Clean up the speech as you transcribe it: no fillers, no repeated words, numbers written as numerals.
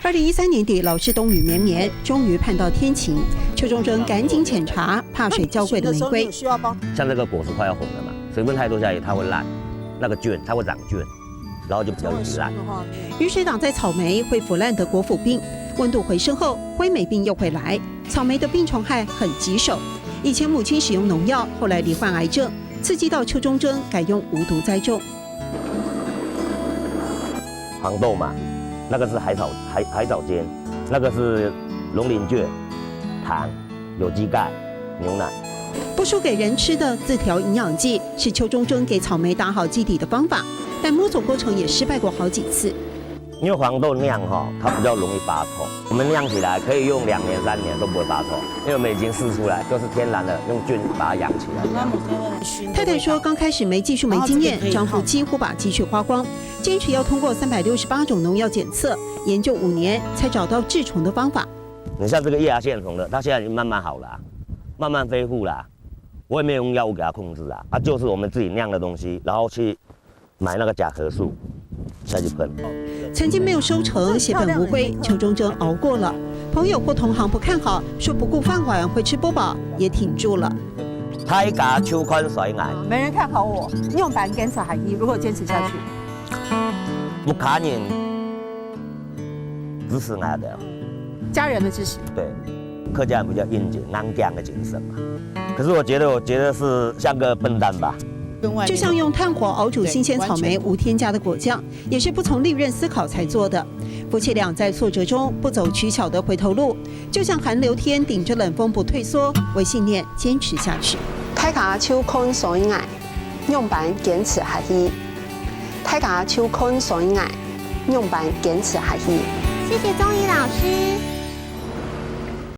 2013年底，老是冬雨绵绵，终于盼到天晴。邱忠贞赶紧检查怕水娇贵的玫瑰。像这个果实快要红了嘛，水分太多下去它会烂，那个菌它会长菌，然后就比较容易烂。雨水挡在草莓会腐烂的果腐病，温度回升后，灰霉病又会来。草莓的病虫害很棘手，以前母亲使用农药，后来罹患癌症，刺激到邱忠贞改用无毒栽种。黄豆嘛，那个是海藻尖，那个是龙鳞蕨、糖、有机钙、牛奶。不输给人吃的自调营养剂是邱忠贞给草莓打好基底的方法，但摸索过程也失败过好几次。因为黄豆酿它比较容易发臭，我们酿起来可以用2年3年都不会发臭，因为我们已经试出来就是天然的，用菌把它养起来。太太说，刚开始没技术没经验，丈夫几乎把积蓄花光，坚持要通过368种农药检测，研究5年才找到治虫的方法。你像这个叶芽线虫的，它现在已经慢慢好了，慢慢恢复了。我也没有用药物给它控制啊，就是我们自己酿的东西，然后去买那个甲壳素下去喷。曾经没有收成，血本无归，邱忠贞熬过了。朋友或同行不看好，说不顾饭碗会吃不饱，也挺住了。太假秋宽甩矮，没人看好我，用板跟小孩一，如果坚持下去，不卡人支持我的，家人的支持。对，客家人比较应景、硬刚的精神嘛。可是我觉得是像个笨蛋吧。就像用炭火熬煮新鲜草莓无添加的果酱，也是不从利润思考才做的。夫妻俩在挫折中不走取巧的回头路，就像寒流天顶着冷风不退缩，为信念坚持下去。太假手控所以爱，用板坚持下去。太假手控所以爱，用板坚持下去。谢谢宗仪老师。